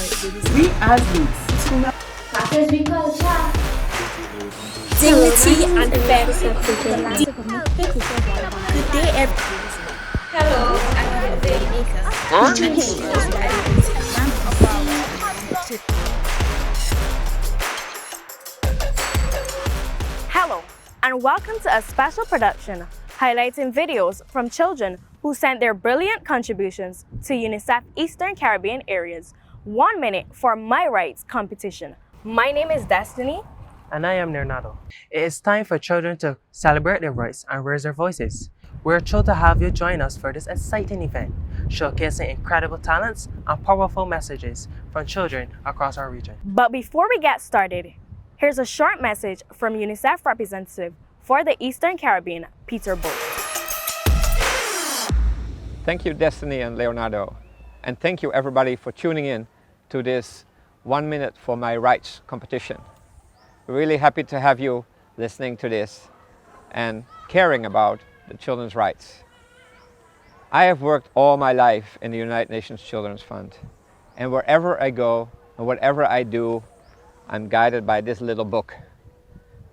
We athletes. Dignity and fairness. Good day, everyone. Hello, I am the Hello, and welcome to a special production highlighting videos from children who sent their brilliant contributions to UNICEF Eastern Caribbean areas 1 minute for My Rights competition. My name is Destiny. And I am Leonardo. It is time for children to celebrate their rights and raise their voices. We're thrilled to have you join us for this exciting event, showcasing incredible talents and powerful messages from children across our region. But before we get started, here's a short message from UNICEF representative for the Eastern Caribbean, Peter Bolt. Thank you, Destiny and Leonardo. And thank you, everybody, for tuning in to this 1 minute for My Rights competition. We're really happy to have you listening to this and caring about the children's rights. I have worked all my life in the United Nations Children's Fund, and wherever I go and whatever I do, I'm guided by this little book,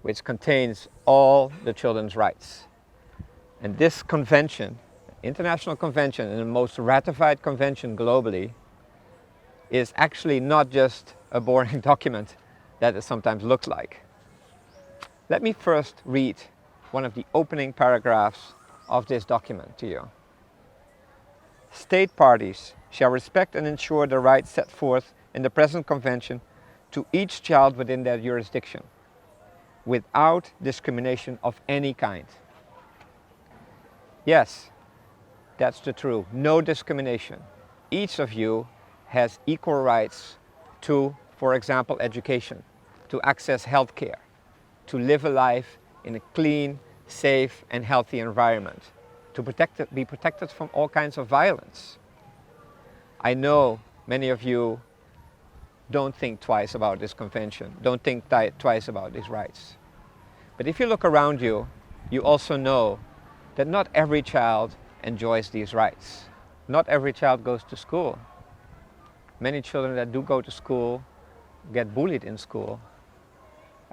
which contains all the children's rights. And this convention, international convention and the most ratified convention globally, is actually not just a boring document that it sometimes looks like. Let me first read one of the opening paragraphs of this document to you. State parties shall respect and ensure the rights set forth in the present convention to each child within their jurisdiction, without discrimination of any kind. Yes, that's the truth. No discrimination. Each of you has equal rights to, for example, education, to access health care, to live a life in a clean, safe and healthy environment, to be protected from all kinds of violence. I know many of you don't think twice about this convention, don't think twice about these rights. But if you look around you, you also know that not every child enjoys these rights. Not every child goes to school. Many children that do go to school get bullied in school.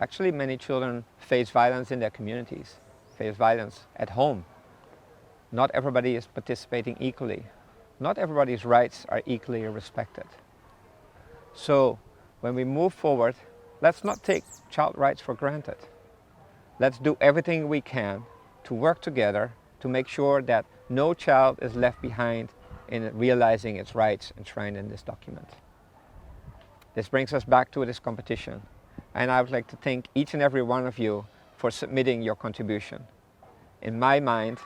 Actually, many children face violence in their communities, face violence at home. Not everybody is participating equally. Not everybody's rights are equally respected. So, when we move forward, let's not take child rights for granted. Let's do everything we can to work together to make sure that no child is left behind in realizing its rights enshrined in this document. This brings us back to this competition, and I would like to thank each and every one of you for submitting your contribution. In my mind,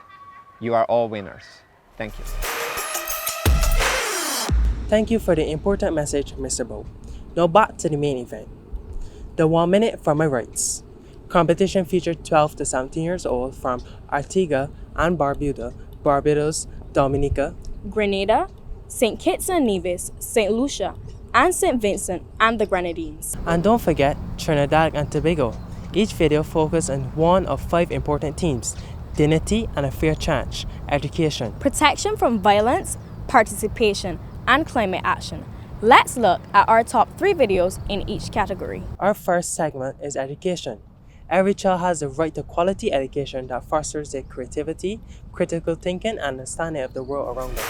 you are all winners. Thank you. Thank you for the important message, Mr. Bo. Now back to the main event. The 1 minute for My Rights. Competition featured 12 to 17 years old from Antigua and Barbuda, Barbados, Dominica, Grenada, St. Kitts and Nevis, St. Lucia, and St. Vincent and the Grenadines. and don't forget Trinidad and Tobago. Each video focused on one of 5 important themes: dignity and a fair chance, education. Protection from violence, participation, and climate action. Let's look at our top 3 videos in each category. Our first segment is education. Every child has the right to quality education that fosters their creativity, critical thinking, and understanding of the world around them.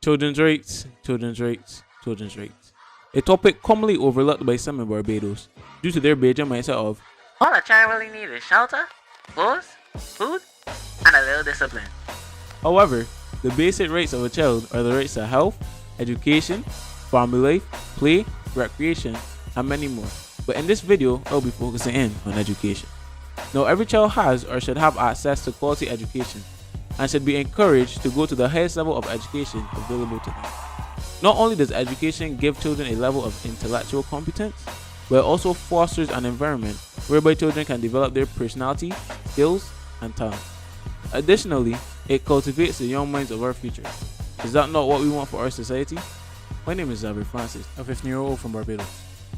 Children's rights, children's rights, children's rights. A topic commonly overlooked by some in Barbados due to their Bajan mindset of All a child really needs is shelter, clothes, food, and a little discipline. However, the basic rights of a child are the rights to health, education, family life, play, recreation, and many more. But in this video, I'll be focusing in on education. Now, every child has or should have access to quality education and should be encouraged to go to the highest level of education available to them. Not only does education give children a level of intellectual competence, but it also fosters an environment whereby children can develop their personality, skills, and talent. Additionally, it cultivates the young minds of our future. Is that not what we want for our society? My name is Xavier Francis, a 15-year-old from Barbados.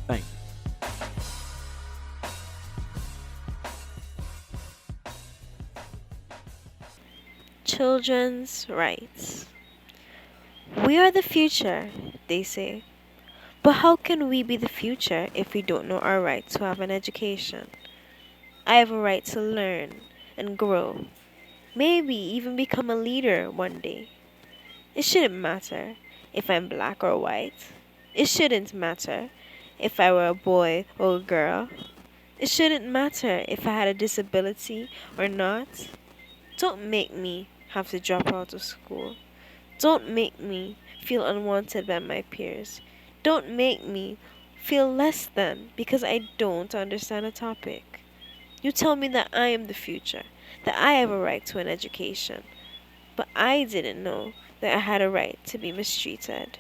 Thanks. children's rights. We are the future, they say. But how can we be the future if we don't know our right to have an education? I have a right to learn and grow, maybe even become a leader one day. It shouldn't matter if I'm black or white. It shouldn't matter if I were a boy or a girl. It shouldn't matter if I had a disability or not. Don't make me have to drop out of school. Don't make me feel unwanted by my peers. Don't make me feel less than because I don't understand a topic. You tell me that I am the future, that I have a right to an education, but I didn't know that I had a right to be mistreated.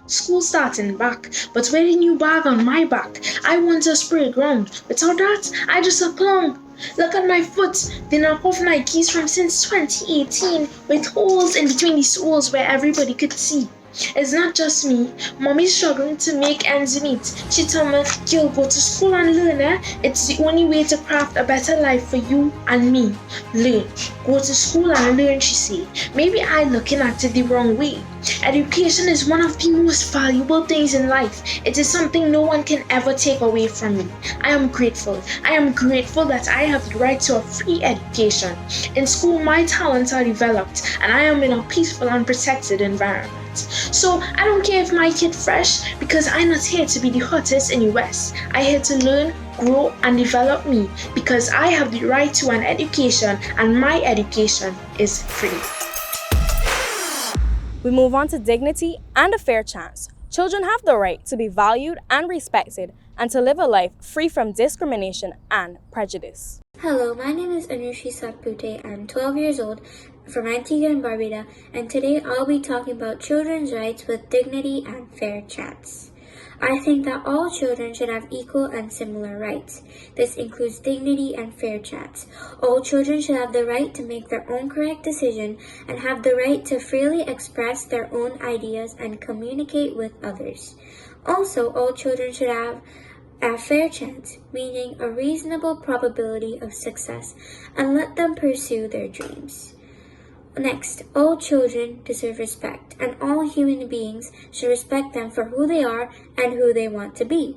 School starting back, but with a new bag on my back, I want to spray ground. Without that, I just a clown. Look at my foot. They knock off Nikes from since 2018 with holes in between the soles where everybody could see. It's not just me. Mommy's struggling to make ends meet. She told me, girl, go to school and learn, eh? It's the only way to craft a better life for you and me. Learn. Go to school and learn, she said. Maybe I looking at it the wrong way. Education is one of the most valuable things in life. It is something no one can ever take away from me. I am grateful. I am grateful that I have the right to a free education. In school, my talents are developed, and I am in a peaceful and protected environment. So I don't care if my kid fresh, because I'm not here to be the hottest in the West. I'm here to learn, grow, and develop me, because I have the right to an education, and my education is free. We move on to dignity and a fair chance. Children have the right to be valued and respected and to live a life free from discrimination and prejudice. Hello, my name is Anushi Satpute. I'm 12 years old from Antigua and Barbuda, and today I'll be talking about children's rights with dignity and fair chance. I think that all children should have equal and similar rights. This includes dignity and fair chance. All children should have the right to make their own correct decision and have the right to freely express their own ideas and communicate with others. Also, all children should have a fair chance, meaning a reasonable probability of success, and let them pursue their dreams. Next, all children deserve respect, and all human beings should respect them for who they are and who they want to be.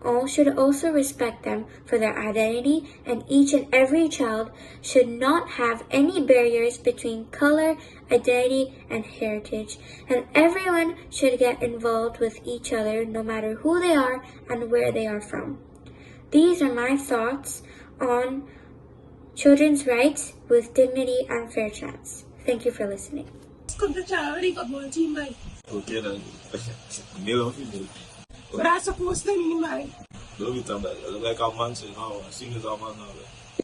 All should also respect them for their identity, and each and every child should not have any barriers between color, identity, and heritage, and everyone should get involved with each other no matter who they are and where they are from. These are my thoughts on children's rights with dignity and fair chance. Thank you for listening. Come to Charlie football team, mate. Okay, then. Male or female? What I supposed to mean, mate? Don't be talking about it. I look like a man to you now. I'm seeing this man now.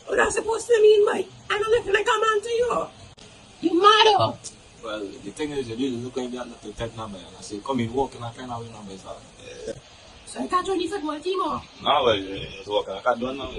What I supposed to mean, mate? I don't look like a man to you. You mad up? Well, the thing is, you really look like that little pet number. And I say, come in, walk, and I can't have your number. So I can't join the football team, or? No, well, it's walking. I can't do it now.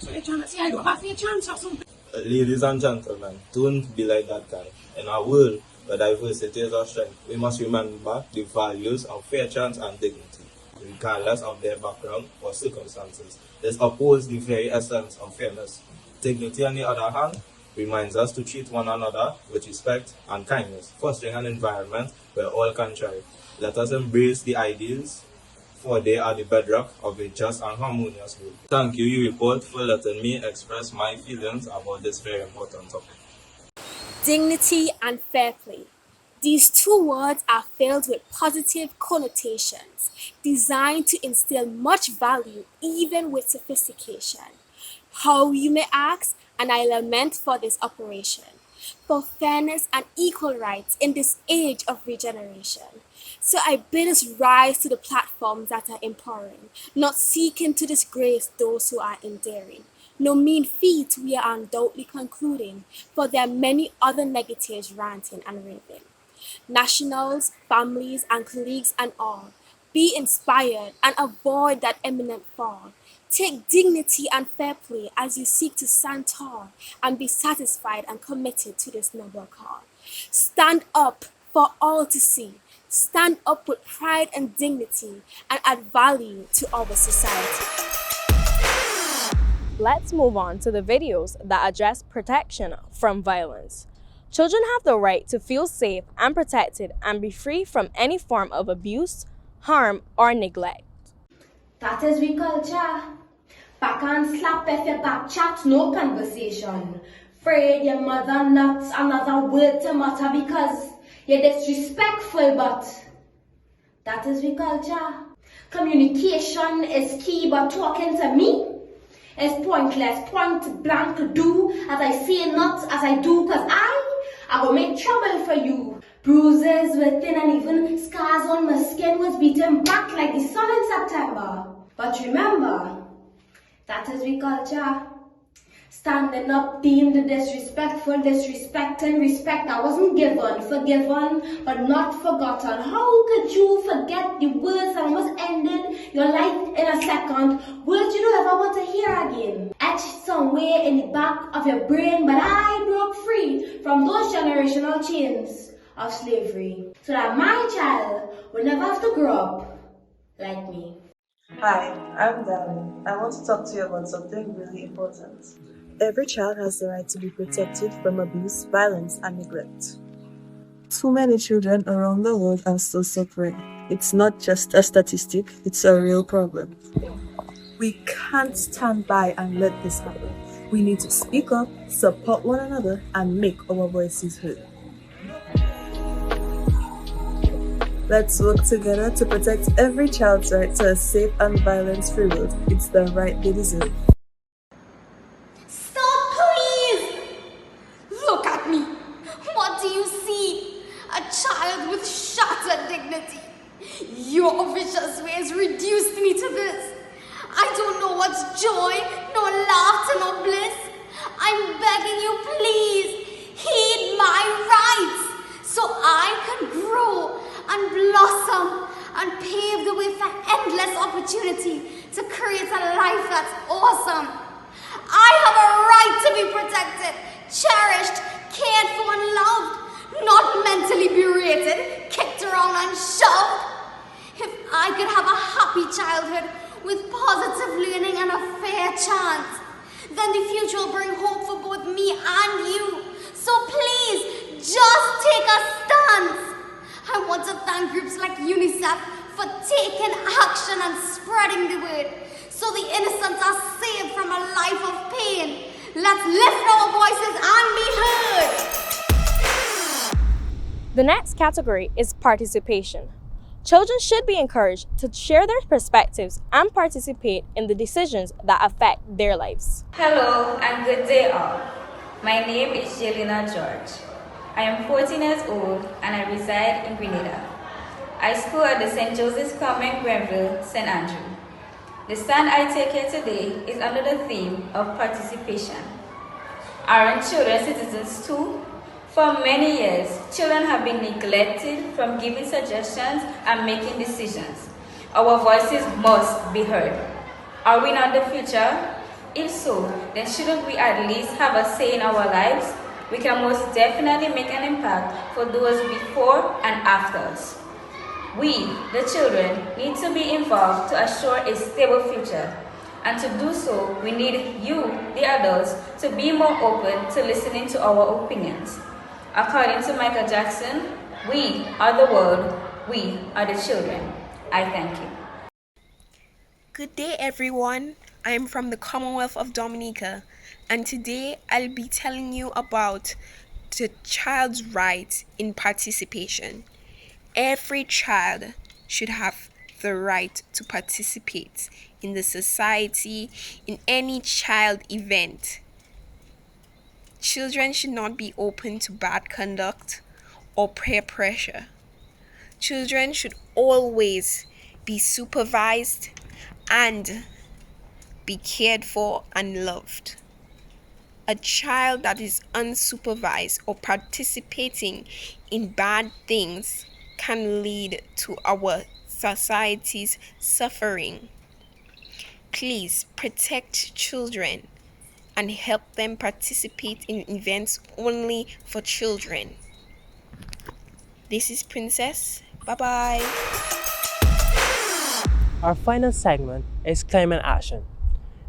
So you're trying to say I don't have a chance or something? Ladies and gentlemen, don't be like that guy. In a world where diversity is our strength, we must remember the values of fair chance and dignity, regardless of their background or circumstances. This upholds the very essence of fairness. Dignity, on the other hand, reminds us to treat one another with respect and kindness, fostering an environment where all can thrive. Let us embrace the ideals, for they are the bedrock of a just and harmonious world. Thank you, Report, for letting me express my feelings about this very important topic. Dignity and fair play. These two words are filled with positive connotations, designed to instill much value even with sophistication. How, you may ask, and I lament for this operation, for fairness and equal rights in this age of regeneration. So I bid us rise to the platforms that are empowering, not seeking to disgrace those who are endearing. No mean feat we are undoubtedly concluding, for there are many other negatives ranting and raving. Nationals, families, and colleagues and all, be inspired and avoid that imminent fall. Take dignity and fair play as you seek to stand tall and be satisfied and committed to this noble call. Stand up for all to see. Stand up with pride and dignity and add value to our society. Let's move on to the videos that address protection from violence. Children have the right to feel safe and protected and be free from any form of abuse, harm, or neglect. That is we culture. Back and slap if your back chat, no conversation. Afraid your mother not another word to mutter because you're disrespectful, but that is we culture. Communication is key, but talking to me is pointless. Point blank do as I say, not as I do, cause I will make trouble for you. Bruises within and even scars on my skin was beaten back like the sun in September. But remember, that is we culture. Standing up, deemed disrespectful, disrespecting, respect that wasn't given, forgiven, but not forgotten. How could you forget the words that almost ended your life in a second? Words you don't ever want to hear again. Etched somewhere in the back of your brain, but I broke free from those generational chains of slavery, so that my child will never have to grow up like me. Hi, I'm Darling. I want to talk to you about something really important. Every child has the right to be protected from abuse, violence, and neglect. Too many children around the world are still suffering. It's not just a statistic, it's a real problem. We can't stand by and let this happen. We need to speak up, support one another, and make our voices heard. Let's work together to protect every child's right to a safe and violence-free world. It's the right they deserve. Stop, please! Look at me. What do you see? A child with shattered dignity. Your vicious ways reduced me to this. I don't know what's joy, nor laughter, nor bliss. I'm begging you, please, heed my rights so I can grow and blossom and pave the way for endless opportunity to create a life that's awesome. I have a right to be protected, cherished, cared for and loved, not mentally berated, kicked around and shoved. If I could have a happy childhood with positive learning and a fair chance, then the future will bring hope for both me and you. So please, just take a stance. I want to thank groups like UNICEF for taking action and spreading the word so the innocents are saved from a life of pain. Let's lift our voices and be heard. The next category is participation. Children should be encouraged to share their perspectives and participate in the decisions that affect their lives. Hello and good day all. My name is Jelena George. I am 14 years old and I reside in Grenada. I school at the St. Joseph's Convent, Grenville, St. Andrew. The stand I take here today is under the theme of participation. Aren't children citizens too? For many years, children have been neglected from giving suggestions and making decisions. Our voices must be heard. Are we not the future? If so, then shouldn't we at least have a say in our lives? We can most definitely make an impact for those before and after us. We, the children, need to be involved to assure a stable future. And to do so, we need you, the adults, to be more open to listening to our opinions. According to Michael Jackson, we are the world, we are the children. I thank you. Good day, everyone. I am from the Commonwealth of Dominica, and today I'll be telling you about the child's right in participation. Every child should have the right to participate in the society, in any child event. Children should not be open to bad conduct or peer pressure. Children should always be supervised and be cared for and loved. A child that is unsupervised or participating in bad things can lead to our society's suffering. Please protect children and help them participate in events only for children. This is Princess. Bye-bye. Our final segment is climate action.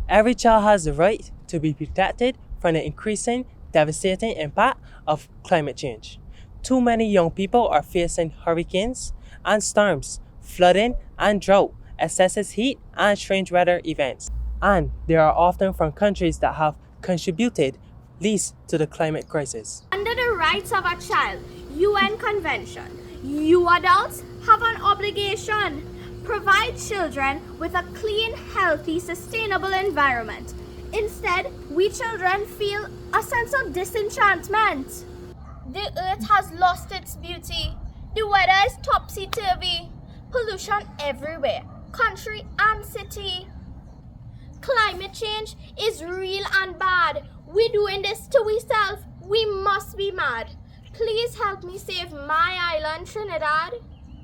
Every child has the right to be protected from the increasing devastating impact of climate change. Too many young people are facing hurricanes and storms, flooding and drought, excessive heat and strange weather events. And they are often from countries that have contributed least to the climate crisis. Under the Rights of a Child UN Convention, you adults have an obligation. Provide children with a clean, healthy, sustainable environment. Instead, we children feel a sense of disenchantment. The earth has lost its beauty. The weather is topsy-turvy. Pollution everywhere, country and city. Climate change is real and bad. We're doing this to ourselves. We must be mad. Please help me save my island, Trinidad.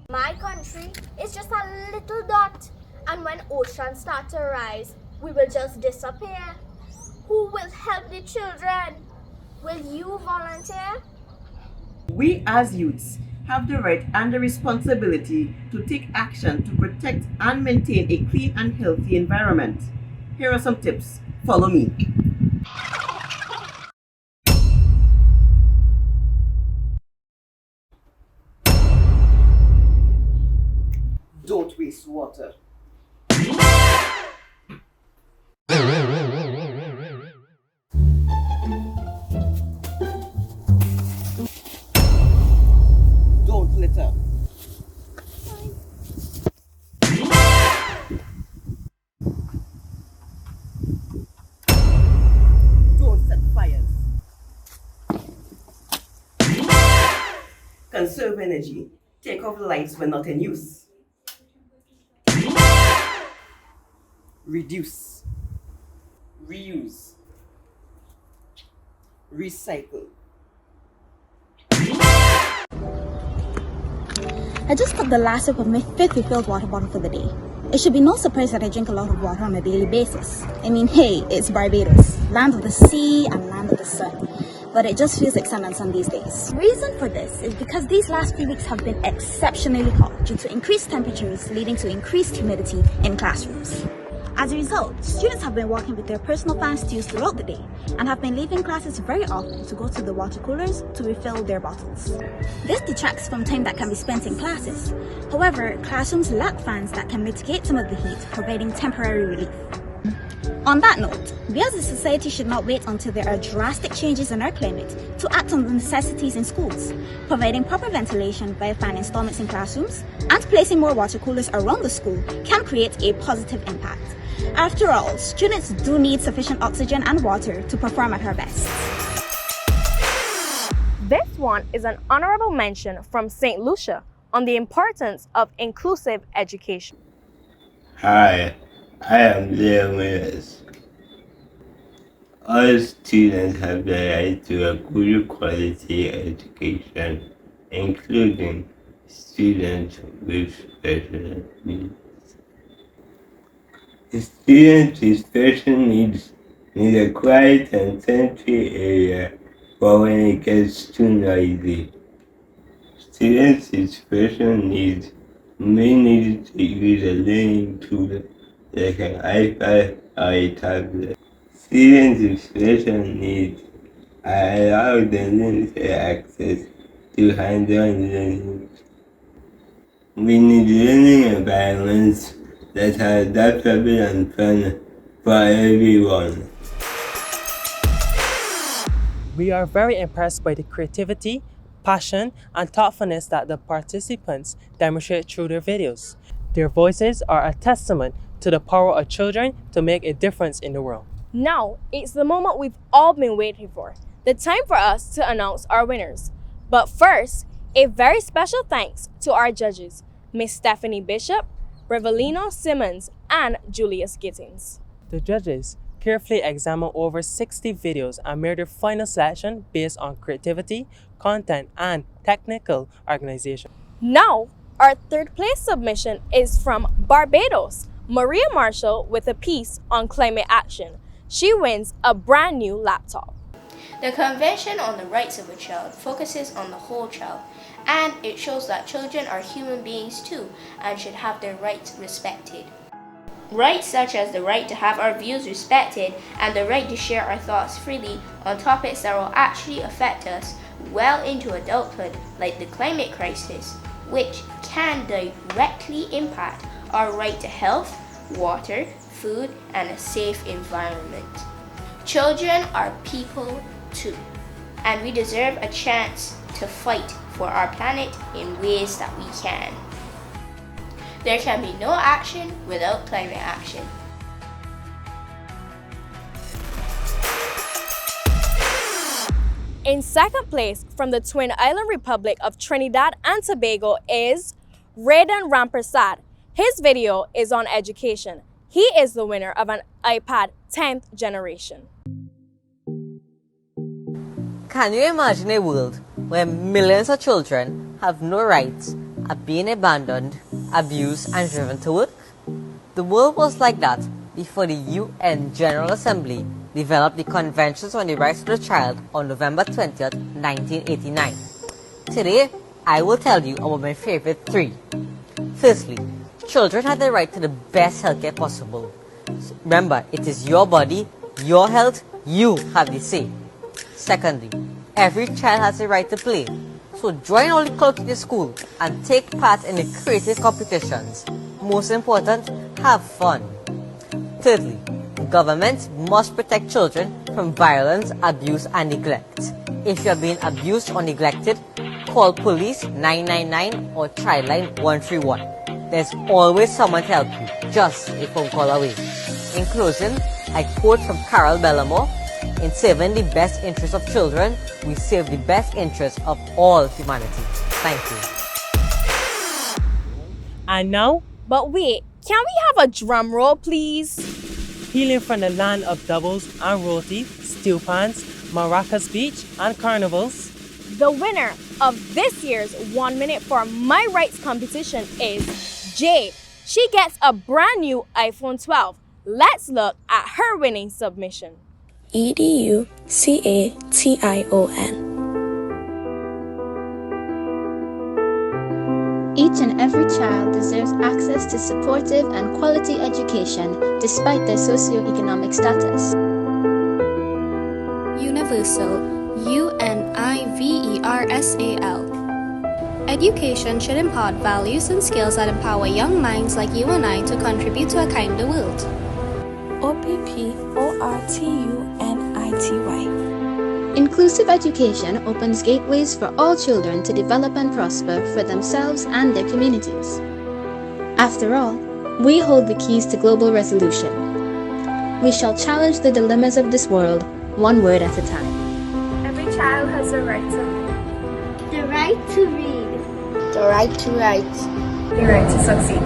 My country is just a little dot, and when oceans start to rise, we will just disappear. Who will help the children? Will you volunteer? We as youths have the right and the responsibility to take action to protect and maintain a clean and healthy environment. Here are some tips. Follow me. Don't waste water. Don't litter. Don't set fires. Conserve energy. Take off the lights when not in use. Reduce. Reuse. Recycle. I just took the last sip of my 5th refilled water bottle for the day. It should be no surprise that I drink a lot of water on a daily basis. I mean, hey, it's Barbados, land of the sea and land of the sun. But it just feels like sun on some these days. Reason for this is because these last few weeks have been exceptionally hot due to increased temperatures leading to increased humidity in classrooms. As a result, students have been walking with their personal fan stews throughout the day and have been leaving classes very often to go to the water coolers to refill their bottles. This detracts from time that can be spent in classes. However, classrooms lack fans that can mitigate some of the heat, providing temporary relief. On that note, we as a society should not wait until there are drastic changes in our climate to act on the necessities in schools. Providing proper ventilation via fan installments in classrooms and placing more water coolers around the school can create a positive impact. After all, students do need sufficient oxygen and water to perform at their best. This one is an honorable mention from St. Lucia on the importance of inclusive education. Hi, I am Leo Mills. All students have the right to a good quality education, including students with special needs. Students with special needs need a quiet and sensory area for when it gets too noisy. Students with special needs may need to use a learning tool like an iPad or a tablet. Students with special needs are allowed the limited access to hands-on learning. We need learning environments that are adaptable and fun for everyone. We are very impressed by the creativity, passion, and thoughtfulness that the participants demonstrate through their videos. Their voices are a testament to the power of children to make a difference in the world. Now, it's the moment we've all been waiting for, the time for us to announce our winners. But first, a very special thanks to our judges, Miss Stephanie Bishop, Revelino Simmons, and Julius Gittins. The judges carefully examined over 60 videos and made their final selection based on creativity, content, and technical organization. Now, our third place submission is from Barbados, Maria Marshall, with a piece on climate action. She wins a brand new laptop. The Convention on the Rights of a Child focuses on the whole child, and it shows that children are human beings too and should have their rights respected. Rights such as the right to have our views respected and the right to share our thoughts freely on topics that will actually affect us well into adulthood, like the climate crisis, which can directly impact our right to health, water, food, and a safe environment. Children are people too, and we deserve a chance to fight for our planet in ways that we can. There can be no action without climate action. In second place from the Twin Island Republic of Trinidad and Tobago is Raidan Rampersad. His video is on education. He is the winner of an iPad 10th generation. Can you imagine a world where millions of children have no rights, are being abandoned, abused, and driven to work? The world was like that before the UN General Assembly developed the Conventions on the Rights of the Child on November 20th, 1989. Today, I will tell you about my favorite three. Firstly, children have the right to the best healthcare possible. Remember, it is your body, your health, you have the say. Secondly, every child has the right to play. So join all the clubs in the school and take part in the creative competitions. Most important, have fun. Thirdly, governments must protect children from violence, abuse, and neglect. If you are being abused or neglected, call police 999 or Childline 131. There's always someone to help you, just a phone call away. In closing, I quote from Carol Bellamore, "In serving the best interests of children, we serve the best interests of all humanity." Thank you. And now, But wait, can we have a drum roll, please? healing from the land of doubles and roti, stew pans, maracas beach, and carnivals, The winner of this year's 1 Minute for My Rights competition is Jade. She gets a brand new iPhone 12. Let's look at her winning submission. EDUCATION. Each and every child deserves access to supportive and quality education despite their socioeconomic status. Universal. UNIVERSAL. Education should impart values and skills that empower young minds like you and I to contribute to a kinder world. OPPORTUNITY. Inclusive education opens gateways for all children to develop and prosper for themselves and their communities. After all, we hold the keys to global resolution. We shall challenge the dilemmas of this world, one word at a time. Every child has a right to read. The right to read. The right to write. The right to succeed.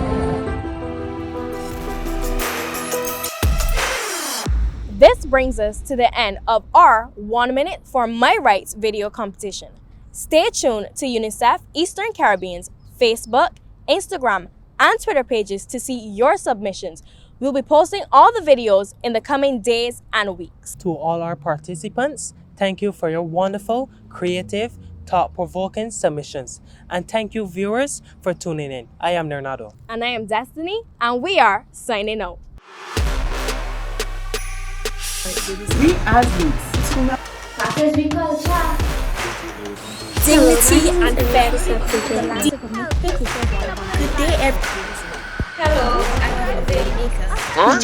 This brings us to the end of our 1 Minute for My Rights video competition. Stay tuned to UNICEF Eastern Caribbean's Facebook, Instagram, and Twitter pages to see your submissions. We'll be posting all the videos in the coming days and weeks. to all our participants, thank you for your wonderful, creative, thought-provoking submissions. And thank you, viewers, for tuning in. I am Leonardo. And I am Destiny, and we are signing out. We as youths. That is we culture. Dignity and fairness. Good day, everyone. Hello, I'm What?